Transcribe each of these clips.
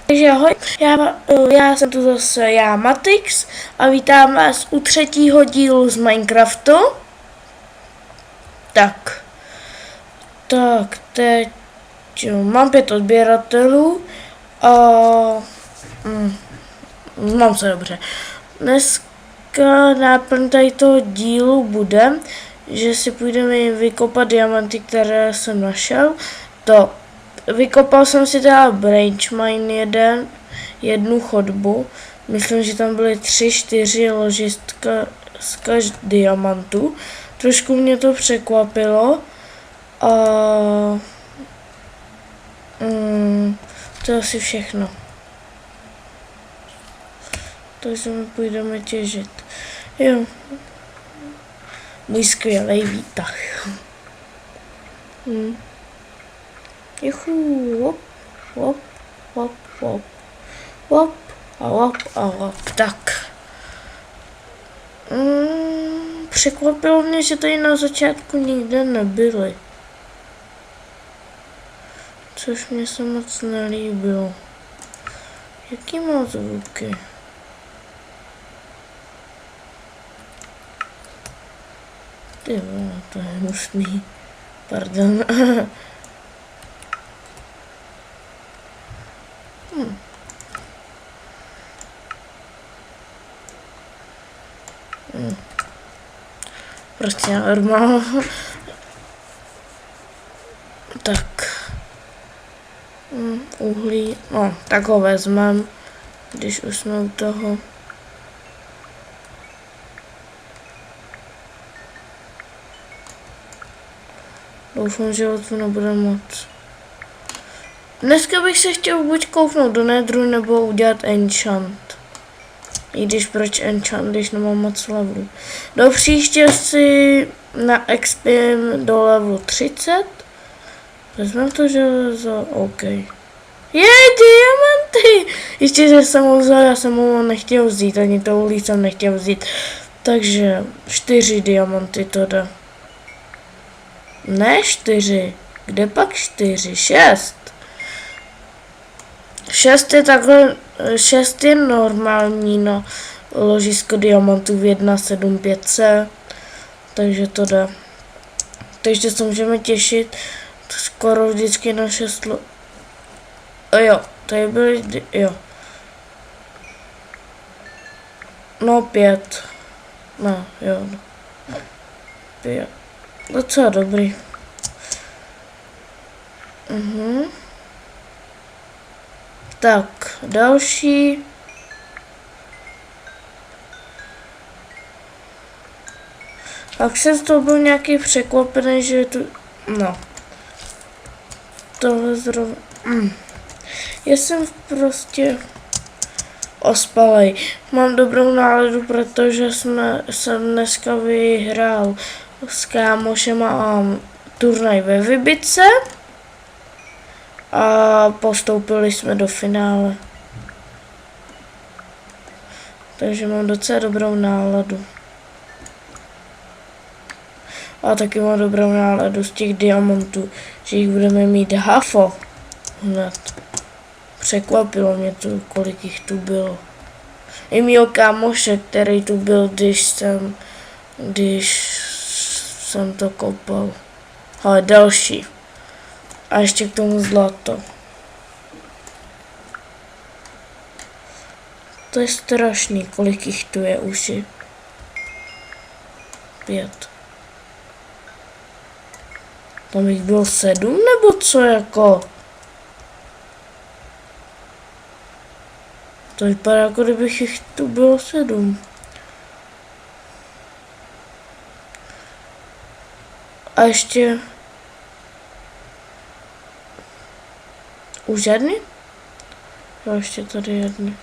Takže ahoj, já jsem tu zase já, Matix, a vítám vás u 3. dílu z Minecraftu. Tak, teď mám 5 odběratelů a mám se dobře. Dneska náplň tady toho dílu bude, že si půjdeme vykopat diamanty, které jsem našel. Vykopal jsem si teda branch mine jednu chodbu. Myslím, že tam byly 3-4 ložiska z diamantů. Trošku mě to překvapilo. A to je asi všechno. Takže my půjdeme těžit. Jo. Můj skvělý výtah. Juhu, hop, a hop, tak. Překvapilo mě, že tady na začátku nikde nebyly. Což mě se moc nelíbilo. Jaký má zvuky? Ty vole, to je hnusný. Pardon. Prostě normál. Tak. Uhlí. No, tak ho vezmem, když už jsme u toho. Doufám, že o to nebude moc. Dneska bych se chtěl buď kouknout do Netheru, nebo udělat enchant. I když proč enchant, když nemám moc levelu. Do příště si naexpím do levelu 30. Vezmeme to železo, OK. Diamanty! Ještě, že jsem ho vzal, já jsem ho nechtěl vzít, ani to uhlí jsem nechtěl vzít. Takže 4 diamanty to dá. Ne 4, kde pak 4? 6. 6 je takhle, 6 je normální, no, ložisko diamantů v 1.7.5c, takže to jde. Takže se můžeme těšit skoro vždycky na 6 jo, tady byly, jo. No 5. No, jo. 5. Docela dobrý. Tak, další. Pak jsem z toho byl nějaký překvapený, že je tu, no. Tohle zrovna, já jsem prostě ospalej. Mám dobrou náladu, protože jsem dneska vyhrál s kámošema turnaj ve Vybice a postoupili jsme do finále. Takže mám docela dobrou náladu. A taky mám dobrou náladu z těch diamantů, že jich budeme mít hafo hned. Překvapilo mě to, kolik jich tu bylo. I mýho kámoše, který tu byl, když jsem to kopal. Ale další. A ještě k tomu zlato. To je strašný, kolik jich tu je už. 5. Tam jich bylo 7, nebo co jako? To vypadá, jako kdybych jich tu bylo 7. A ještě... Už žádný? Jo, ještě tady jedny.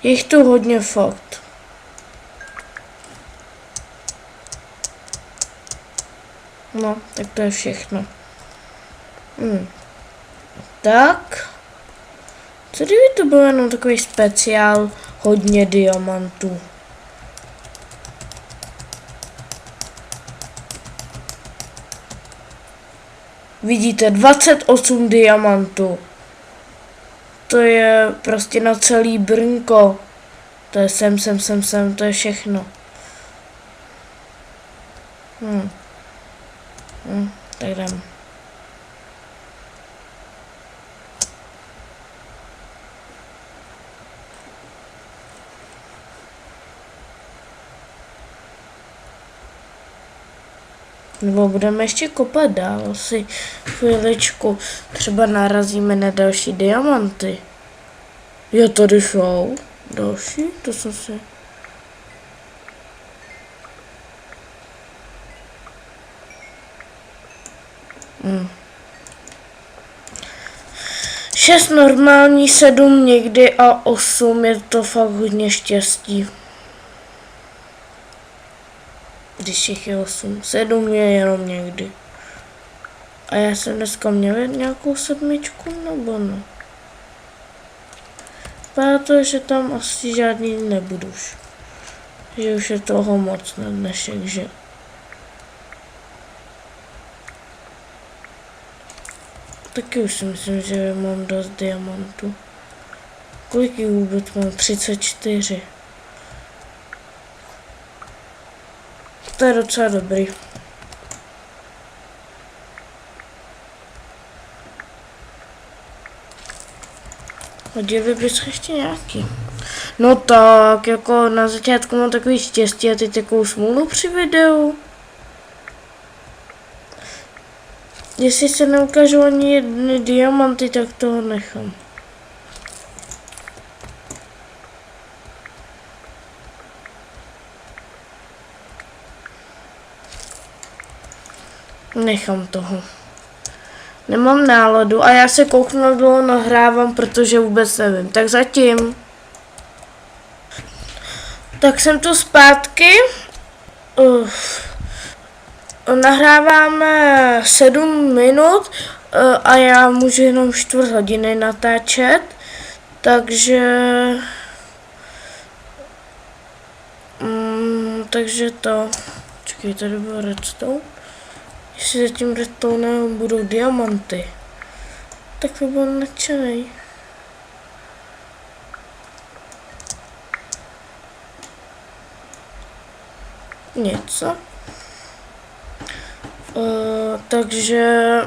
Je jich tu hodně fakt. No, tak to je všechno. Tak. Co kdyby to byl jenom takový speciál, hodně diamantů. Vidíte, 28 diamantů. To je prostě na celý Brnko. To je sem, to je všechno. Tak jdem. Nebo budeme ještě kopat dál, asi chvíličku. Třeba narazíme na další diamanty. Jo, tady jsou další, to jsem si... Šest normální, 7 někdy a 8 je to fakt hodně štěstí. Když jich je 8, 7 je jenom někdy. A já jsem dneska měl nějakou 7, nebo ne? Protože tam asi žádný nebudu už. Že už je toho moc na dnešek, že? Taky už si myslím, že mám dost diamantů. Kolik jich vůbec mám? 34. To je docela dobrý. Hodili bys ještě nějaký. No tak, jako na začátku mám takový štěstí a teď takovou smůlu při videu. Jestli se neukážu ani jedny diamanty, tak toho nechám. Nechám toho. Nemám náladu a já se kouknu, jak dlouho nahrávám, protože vůbec nevím. Tak zatím. Tak jsem tu zpátky. Nahráváme 7 minut a já můžu jenom 4 hodiny natáčet. Takže... takže to... Čekej, tady byl redstone. Jestli za tím redstonem budou diamanty, tak to byl nadšenej. Něco. Takže...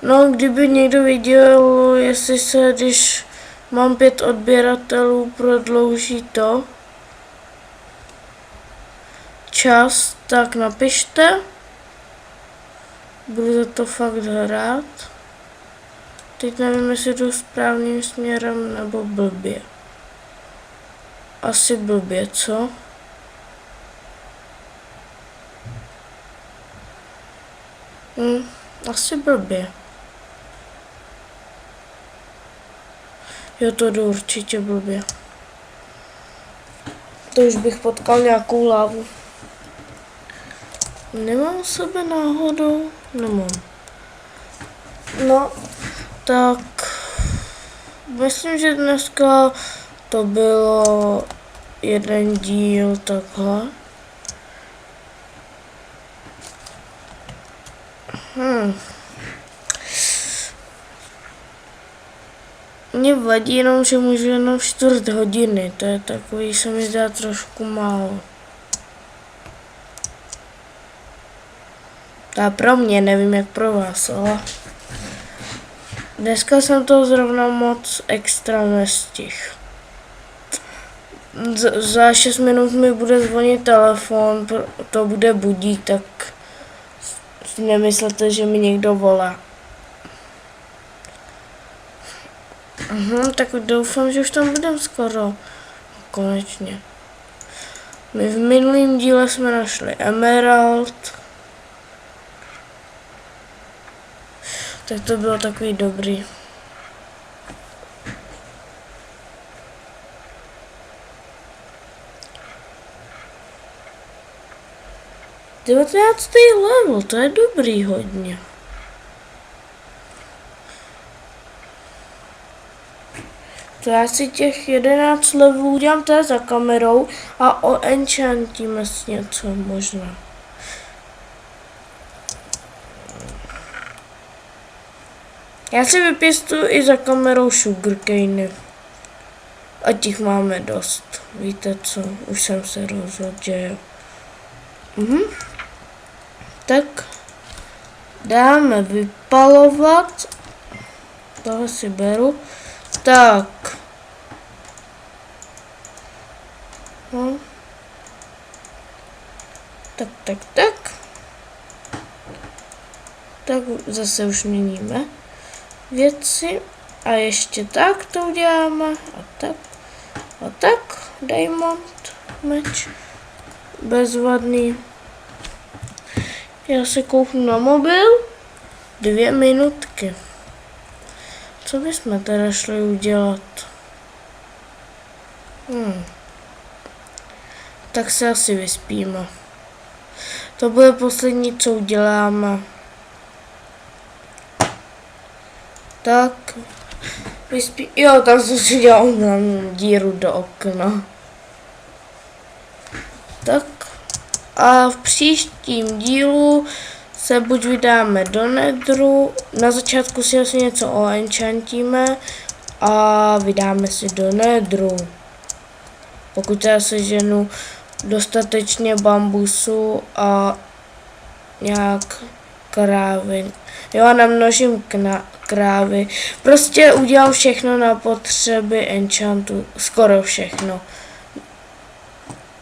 no, kdyby někdo viděl, jestli se, když mám 5 odběratelů, prodlouží to čas, tak napište. Budu za to fakt hrát. Teď nevím, jestli jdu správným směrem nebo blbě. Asi blbě, co? Asi blbě. Jo, to jdu určitě blbě. To už bych potkal nějakou lávu. Nemám sebe náhodou? Nemám. No, tak... myslím, že dneska to bylo jeden díl takhle. Mně vadí jenom, že můžu jenom 4 hodiny. To je takový, se mi zdá trošku málo. To pro mě, nevím jak pro vás, ale dneska jsem to zrovna moc extra nestihl. Za 6 minut mi bude zvonit telefon, to bude budík, tak si nemyslete, že mi někdo volá. Tak doufám, že už tam budeme skoro. Konečně. My v minulém díle jsme našli emerald. Tak to bylo takový dobrý. Devatenáctý level, to je dobrý hodně. To já si těch 11 levelů udělám tady za kamerou a oenchantíme si něco možná. Já si vypěstuju i za kamerou sugarcane. A těch máme dost. Víte co, už jsem se rozhodl, že jo. Tak dáme vypalovat. Tohle si beru. Tak. No. Tak. Tak zase už měníme věci. A ještě tak to uděláme. A tak. Diamond. Meč. Bezvadný. Já se kouknu na mobil. 2 minutky. Co bychom teda šli udělat? Tak se asi vyspíme. To bude poslední, co uděláme. Tak. Jo, tam jsem si dělal díru do okna. Tak. A v příštím dílu se buď vydáme do Netheru, na začátku si asi něco oenchantíme a vydáme si do Netheru. Pokud já seženu dostatečně bambusu a nějak krávy. Jo, a namnožím krávy. Prostě udělám všechno na potřeby enchantu, skoro všechno.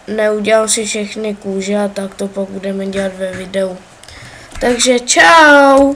Neudělám si všechny kůže a tak to pak budeme dělat ve videu. Takže čau!